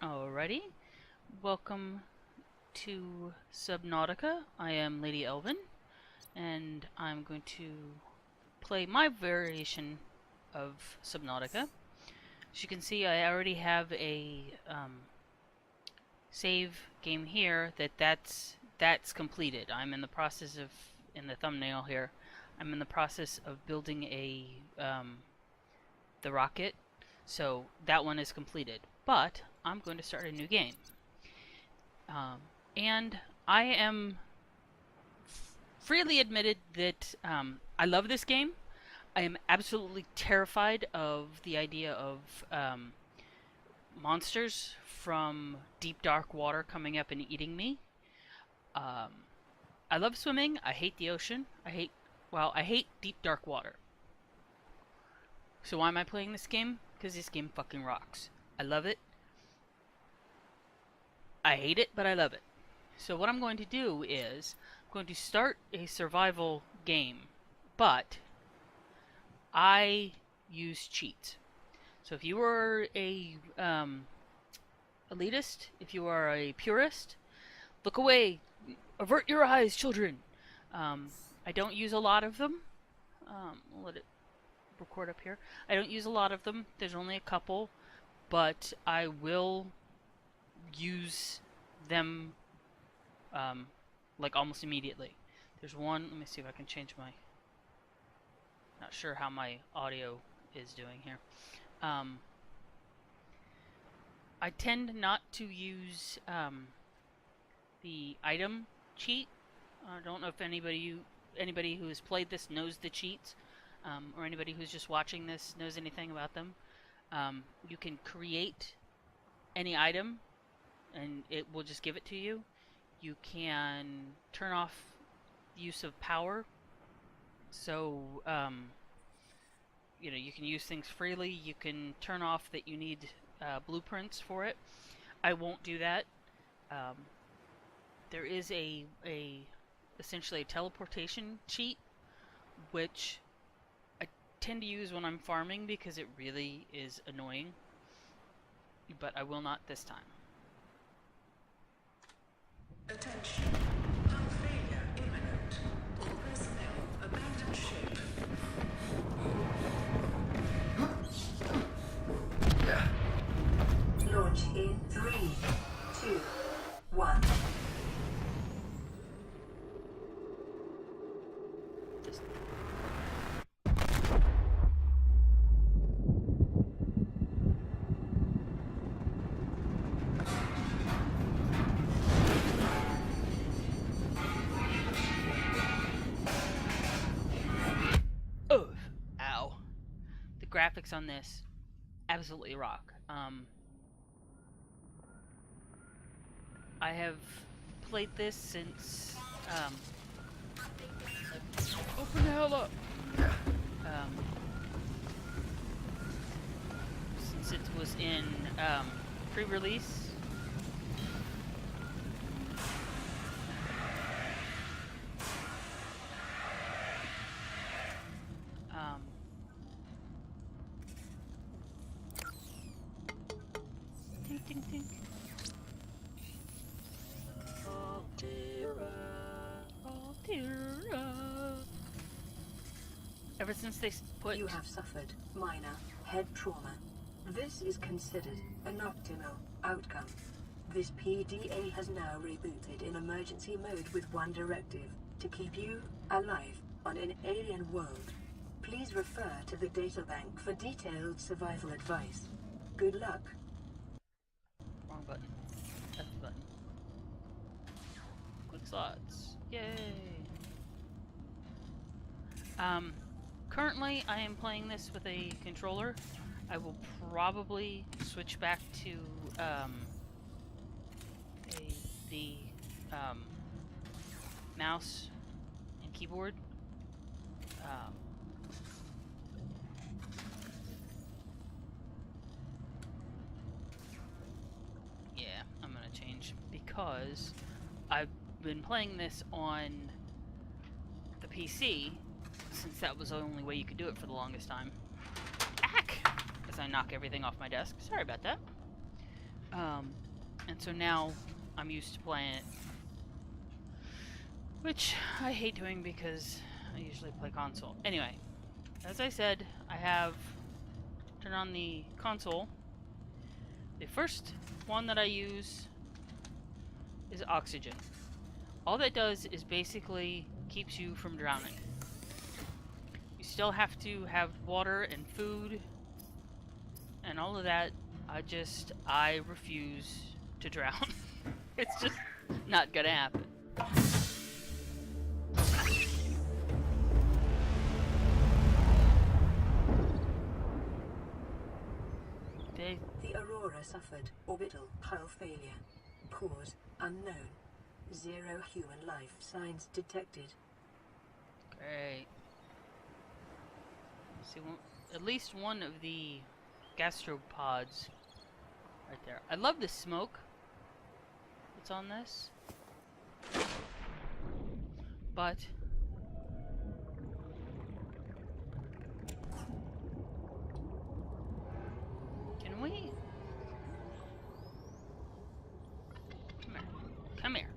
Alrighty, welcome to Subnautica. I am Lady Elvin, and I'm going to play my variation of Subnautica. As you can see, I already have a save game here that's completed. I'm in the process of, in the thumbnail here, I'm in the process of building the rocket, so that one is completed. But I'm going to start a new game. And I am freely admitted that I love this game. I am absolutely terrified of the idea of monsters from deep dark water coming up and eating me. I love swimming. I hate the ocean. I hate deep dark water. So why am I playing this game? Because this game fucking rocks. I love it. I hate it, but I love it. So what I'm going to do is I'm going to start a survival game, but I use cheats. So if you are a elitist, if you are a purist, look away. Avert your eyes, children. I don't use a lot of them. I'll let it record up here. I don't use a lot of them. There's only a couple, but I will use them like almost immediately. There's one. Let me see if I can change my. Not sure how my audio is doing here. I tend not to use the item cheat. I don't know if anybody who has played this knows the cheats, or anybody who's just watching this knows anything about them. You can create any item and it will just give it to you. You can turn off use of power, so you can use things freely. You can turn off that you need blueprints for it. I won't do that. There is essentially a teleportation cheat, which I tend to use when I'm farming because it really is annoying, but I will not this time. Attention. Hull failure imminent. All personnel abandon ship. Launch in 3, 2, 1. Oh, ow. The graphics on this absolutely rock. I have played this since open the hell up. Since it was in pre-release. Tink, tink, tink. Ever since they put... You have suffered minor head trauma. This is considered an optimal outcome. This PDA has now rebooted in emergency mode with one directive: to keep you alive on an alien world. Please refer to the databank for detailed survival advice. Good luck. Wrong button. That's the button. Quick slots. Yay! Currently I am playing this with a controller. I will probably switch back to the mouse and keyboard. Yeah, I'm gonna change because I've been playing this on the PC since that was the only way you could do it for the longest time. Ack! As I knock everything off my desk. Sorry about that. And so now I'm used to playing it, which I hate doing because I usually play console. Anyway, as I said, I have turned on the console. The first one that I use is oxygen. All that does is basically keeps you from drowning. You still have to have water and food and all of that. I refuse to drown. It's just not gonna happen. The Aurora suffered orbital hull failure. Cause unknown. 0 human life signs detected. Great. See, at least one of the gastropods right there. I love the smoke that's on this, but can we? Come here. Come here.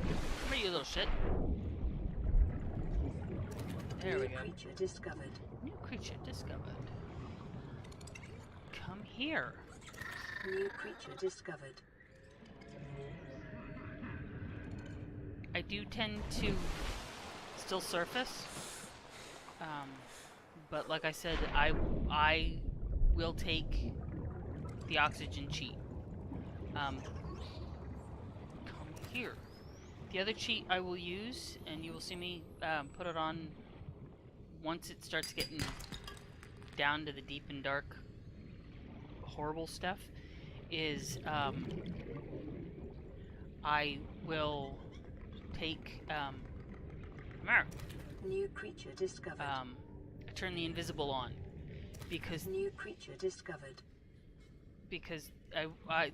Come here, you little shit. There we go. New creature discovered. New creature discovered. Come here. New creature discovered. I do tend to still surface, but like I said, I will take the oxygen cheat. Come here. The other cheat I will use, and you will see me put it on once it starts getting down to the deep and dark, horrible stuff, is I will take New creature discovered. turn the invisible on because New creature discovered. The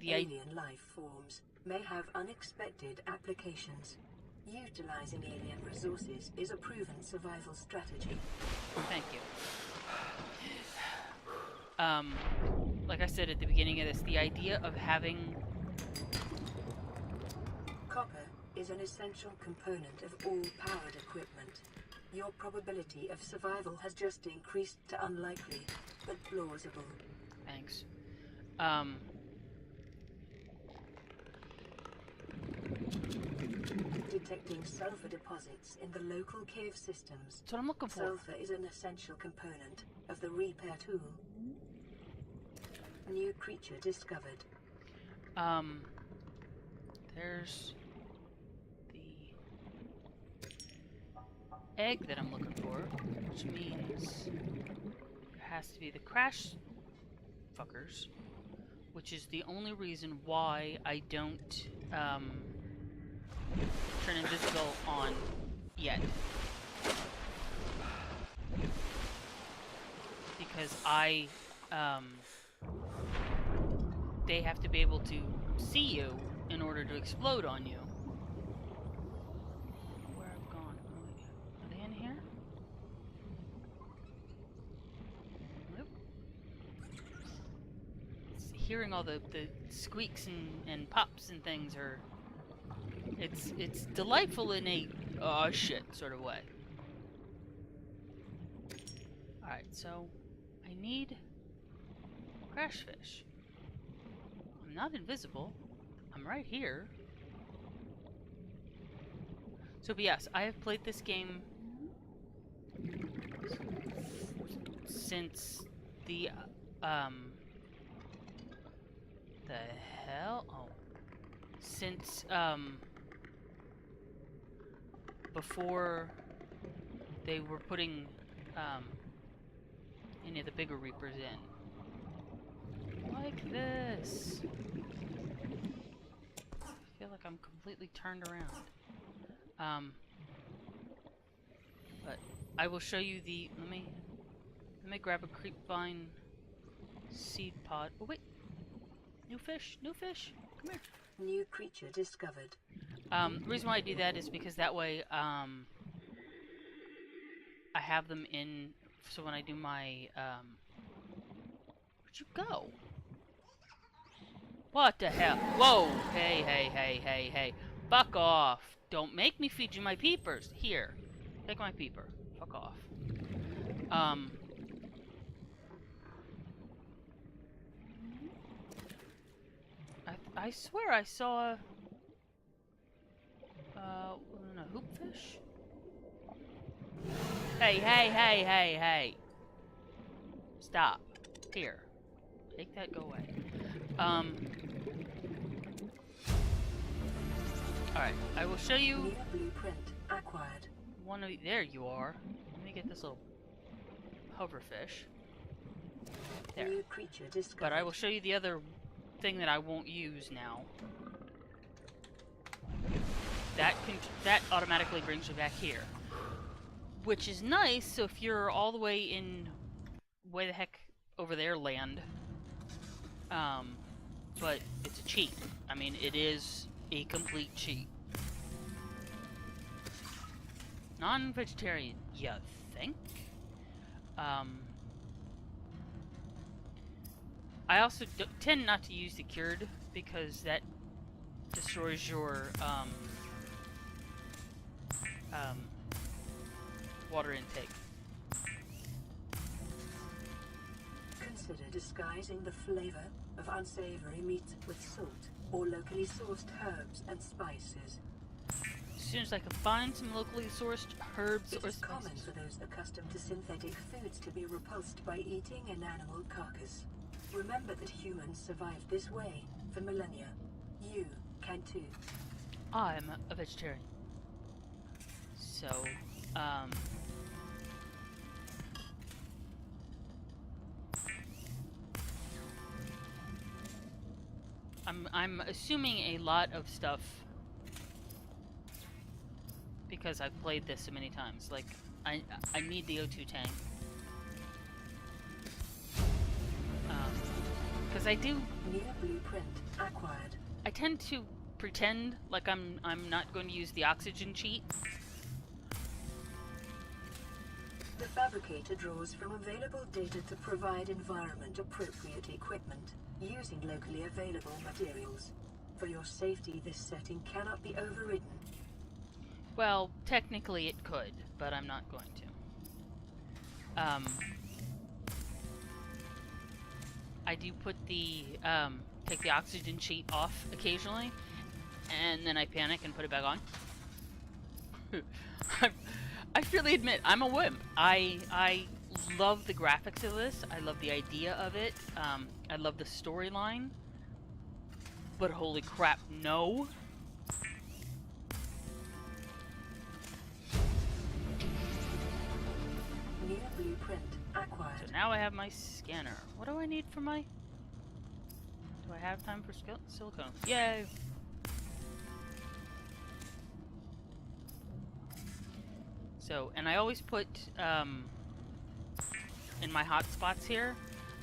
alien life forms may have unexpected applications. Utilizing alien resources is a proven survival strategy. Thank you. Like I said at the beginning of this, the idea of having Copper is an essential component of all powered equipment. Your probability of survival has just increased to unlikely, but plausible. Thanks. Detecting sulfur deposits in the local cave systems. That's what I'm looking for. Sulfur is an essential component of the repair tool. New creature discovered. There's the egg that I'm looking for, which means there has to be the crash fuckers, which is the only reason why I don't turn invisible on yet. Because they have to be able to see you in order to explode on you. Where I've gone? Are they in here? Nope. Hearing all the squeaks and pops and things are... It's delightful in a oh shit sort of way. Alright, so I need crash fish. I'm not invisible. I'm right here. So, but yes, I have played this game since the hell? Oh. Since, before they were putting, any of the bigger Reapers in. Like this. I feel like I'm completely turned around. But I will show you the, let me grab a creepvine seed pod. Oh wait, new fish, come here. New creature discovered. The reason why I do that is because that way, I have them in, so when I do my, where'd you go? What the hell? Whoa! Hey, hey, hey, hey, hey. Fuck off. Don't make me feed you my peepers. Here. Take my peeper. Fuck off. Um. I swear I saw a hoopfish? Hey, hey, hey, hey, hey. Stop. Here. Take that, go away. Alright, I will show you New blueprint acquired. one of the, there you are. Let me get this little hoverfish. There. New creature discovered. But I will show you the other thing that I won't use now. That automatically brings you back here. Which is nice, so if you're all the way in way the heck over there land. But it's a cheat. I mean, it is a complete cheat. Non-vegetarian, you think? I also tend not to use the cured because that destroys your water intake. Consider disguising the flavor of unsavory meats with salt or locally sourced herbs and spices. As soon as I can find some locally sourced herbs It or is common spices. for those accustomed to synthetic foods to be repulsed by eating an animal carcass. Remember that humans survived this way for millennia. You can too. I'm a vegetarian. So, I'm assuming a lot of stuff because I've played this so many times. Like, I need the O2 tank. Because I do. New blueprint acquired. I tend to pretend like I'm not going to use the oxygen cheat. The fabricator draws from available data to provide environment-appropriate equipment using locally available materials. For your safety, this setting cannot be overridden. Well, technically it could, but I'm not going to. I do put the, take the oxygen sheet off occasionally, and then I panic and put it back on. I freely admit, I'm a wimp. I love the graphics of this, I love the idea of it, I love the storyline, but holy crap, no. New blueprint acquired. So now I have my scanner. What do I need for my... Do I have time for silicone? Yay! So, and I always put, in my hotspots here,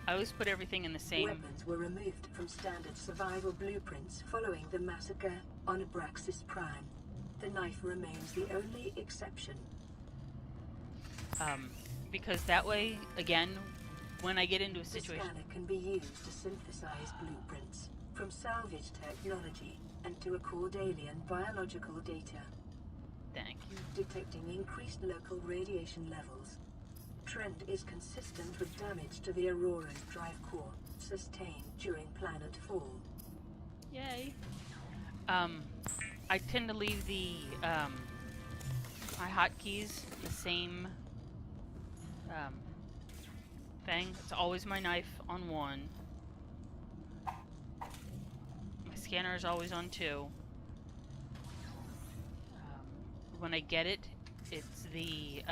I always put everything in the same... Weapons were removed from standard survival blueprints following the massacre on Abraxas Prime. The knife remains the only exception. Because that way, again, when I get into a The situation... scanner can be used to synthesize blueprints from salvage technology and to record alien biological data, Thank you. detecting increased local radiation levels. Trend is consistent with damage to the Aurora's drive core sustained during planet fall. Yay. I tend to leave the, my hotkeys the same, thing. It's always my knife on 1. My scanner is always on 2. When I get it, it's the,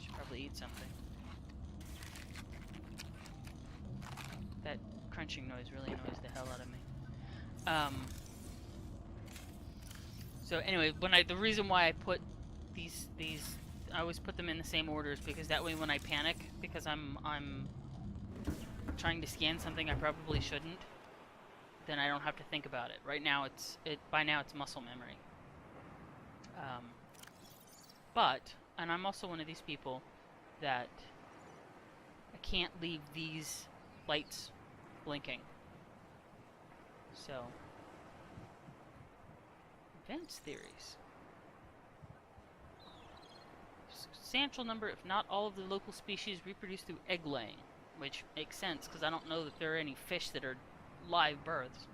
should probably eat something. That crunching noise really annoys the hell out of me. So anyway, the reason why I put these I always put them in the same orders because that way when I panic, because I'm trying to scan something I probably shouldn't, then I don't have to think about it. Right now by now it's muscle memory. And I'm also one of these people that I can't leave these lights blinking. So, advanced theories. Substantial number, if not all, of the local species reproduce through egg laying, which makes sense because I don't know that there are any fish that are live births.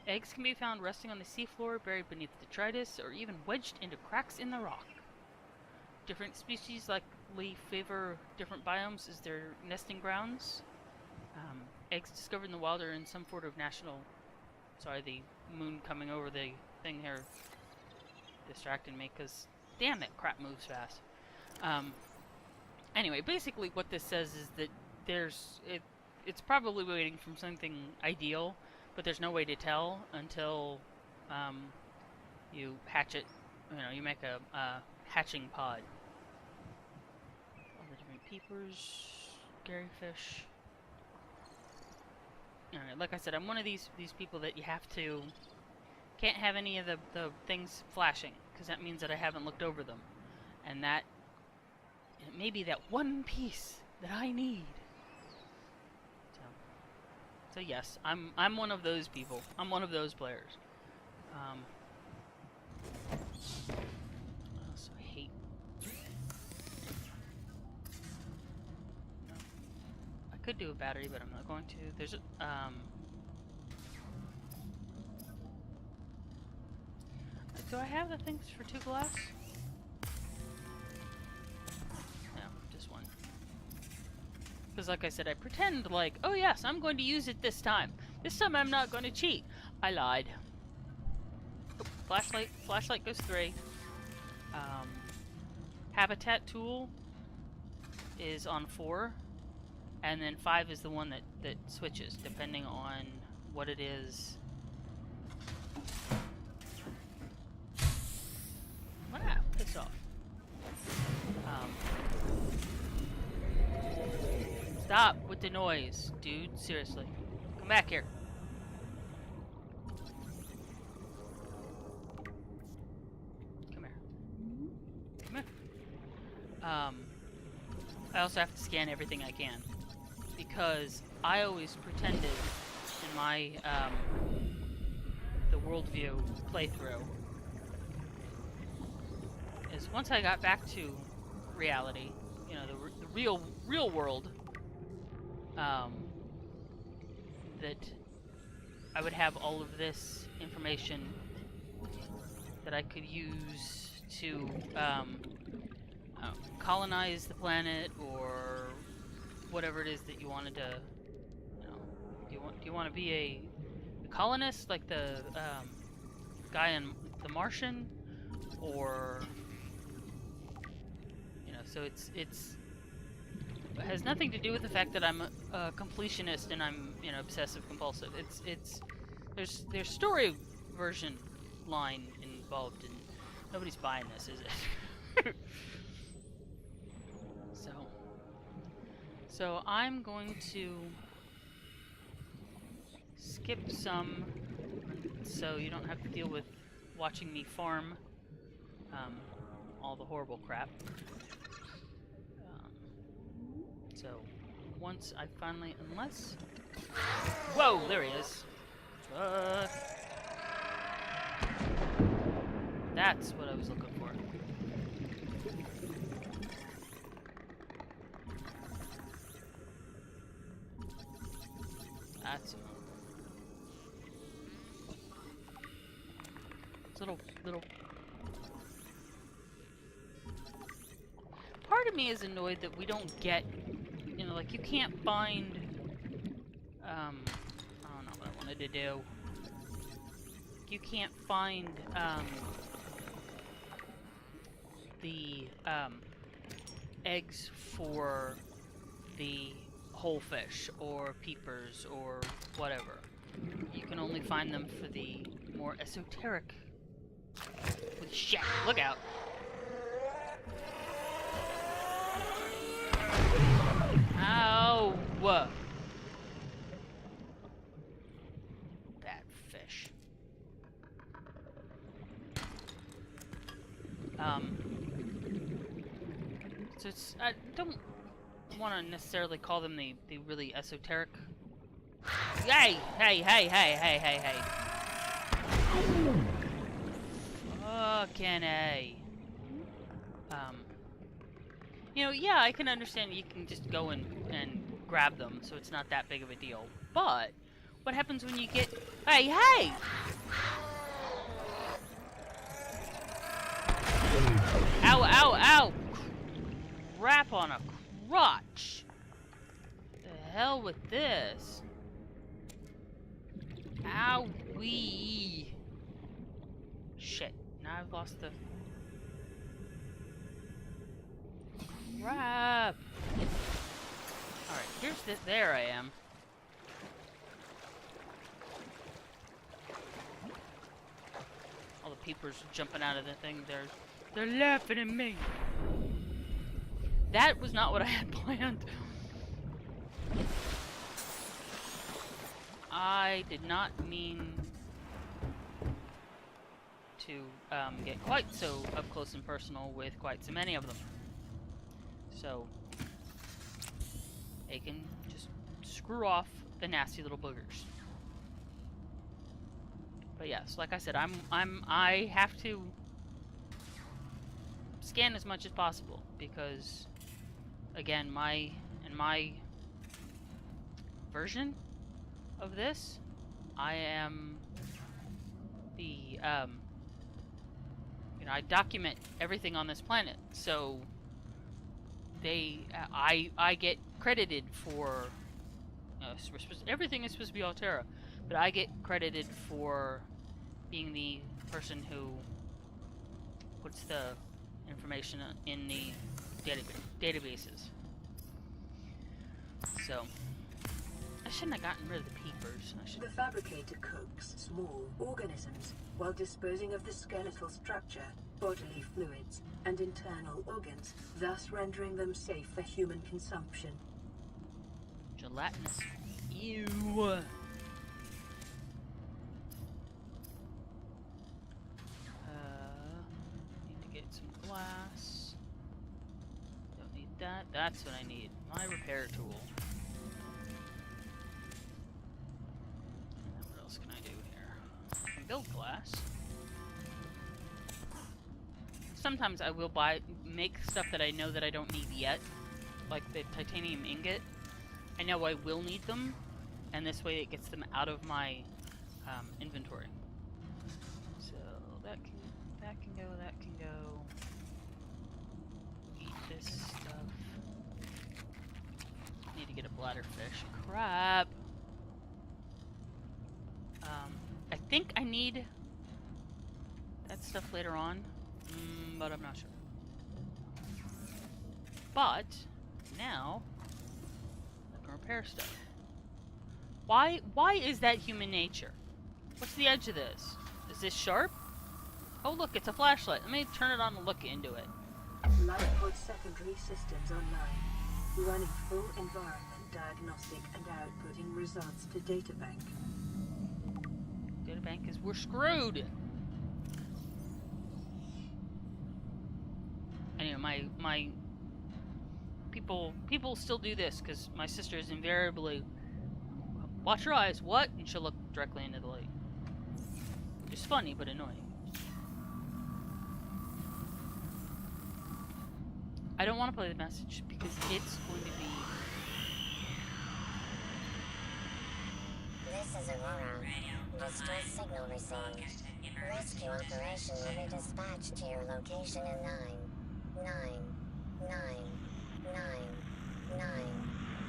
Eggs can be found resting on the seafloor, buried beneath detritus, or even wedged into cracks in the rock. Different species likely favor different biomes as their nesting grounds. Eggs discovered in the wild are in some sort of national... Sorry, the moon coming over the thing here distracted me because damn, that crap moves fast. Anyway, basically what this says is that it's probably waiting for something ideal, but there's no way to tell until you hatch it. You make a hatching pod. All the different peepers, Garyfish. Alright, like I said, I'm one of these people that you can't have any of the things flashing, because that means that I haven't looked over them. And that it may be that one piece that I need. So yes, I'm one of those people. I'm one of those players. Also, I hate. No. I could do a battery, but I'm not going to. There's do I have the things for 2 glass? No, just 1. Because like I said, I pretend like, oh yes, I'm going to use it this time. This time I'm not going to cheat. I lied. Oh, flashlight goes 3. Habitat tool is on 4. And then 5 is the one that switches, depending on what it is. Wow, piss off. Stop with the noise, dude. Seriously. Come back here. Come here. Come here. I also have to scan everything I can. Because I always pretended in my, the worldview playthrough is once I got back to reality, the real world, that I would have all of this information that I could use to colonize the planet or whatever it is that you wanted to. Do you want to be a colonist like the guy in The Martian, or so it has nothing to do with the fact that I'm a completionist and I'm obsessive compulsive. There's story version line involved, and nobody's buying this, is it? So I'm going to skip some, so you don't have to deal with watching me farm all the horrible crap. So once I finally, whoa, there he is. That's what I was looking for. That's little. Part of me is annoyed that we don't get, like you can't find. I don't know what I wanted to do. You can't find the eggs for the whole fish or peepers or whatever. You can only find them for the more esoteric. Holy shit, look out! Ow! That fish. So I don't want to necessarily call them the really esoteric Hey, hey, hey, hey, hey, hey, hey. Fucking A. Um, yeah, I can understand you can just go and grab them, so it's not that big of a deal. But what happens when you get... Hey, hey! Ow, ow, ow! Crap on a crotch! The hell with this? Owie! Shit. Now I've lost the... Crap! Alright, here's the... There I am. All the peepers jumping out of the thing. They're laughing at me. That was not what I had planned. I did not mean to get quite so up close and personal with quite so many of them. So they can just screw off the nasty little boogers. But yes, like I said, I have to scan as much as possible because, again, my version of this, I am the I document everything on this planet, so I get credited for everything is supposed to be Altera, but I get credited for being the person who puts the information in the databases. So I shouldn't have gotten rid of the peepers. The fabricator cooks small organisms while disposing of the skeletal structure, bodily fluids, and internal organs, thus rendering them safe for human consumption. Gelatinous. Ew. Need to get some glass. Don't need that. That's what I need. My repair tool. And what else can I do here? I can build glass. Sometimes I will make stuff that I know that I don't need yet, like the titanium ingot. I know I will need them, and this way it gets them out of my inventory. So that can go, that can go. Eat this stuff. Need to get a bladderfish. Crap. I think I need that stuff later on, but I'm not sure. But now I can repair stuff. Why is that human nature? What's the edge of this? Is this sharp? Oh look, it's a flashlight. Let me turn it on and look into it. Lightpod secondary systems online. Running full environment diagnostic and outputting results to databank. Databank is we're screwed. Anyway, my people still do this because my sister is invariably watch your eyes. What? And she'll look directly into the light. Which is funny but annoying. I don't want to play the message because it's going to be. This is Aurora. Distress signal received. Rescue operation will be dispatched to your location in 9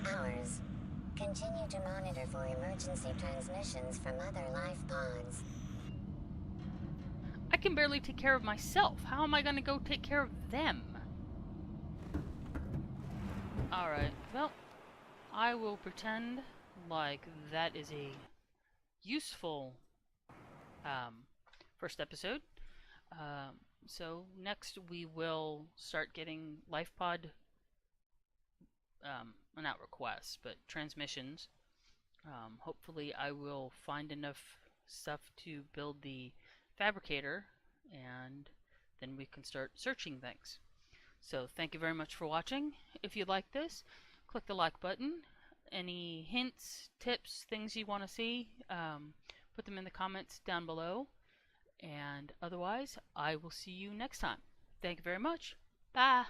hours. Continue to monitor for emergency transmissions from other life pods. I can barely take care of myself. How am I going to go take care of them? Alright, well, I will pretend like that is a useful first episode. So next we will start getting life pod, well, not requests, but transmissions. Hopefully I will find enough stuff to build the fabricator, and then we can start searching things. So thank you very much for watching. If you like this, click the like button. Any hints, tips, things you want to see, put them in the comments down below. And otherwise, I will see you next time. Thank you very much. Bye.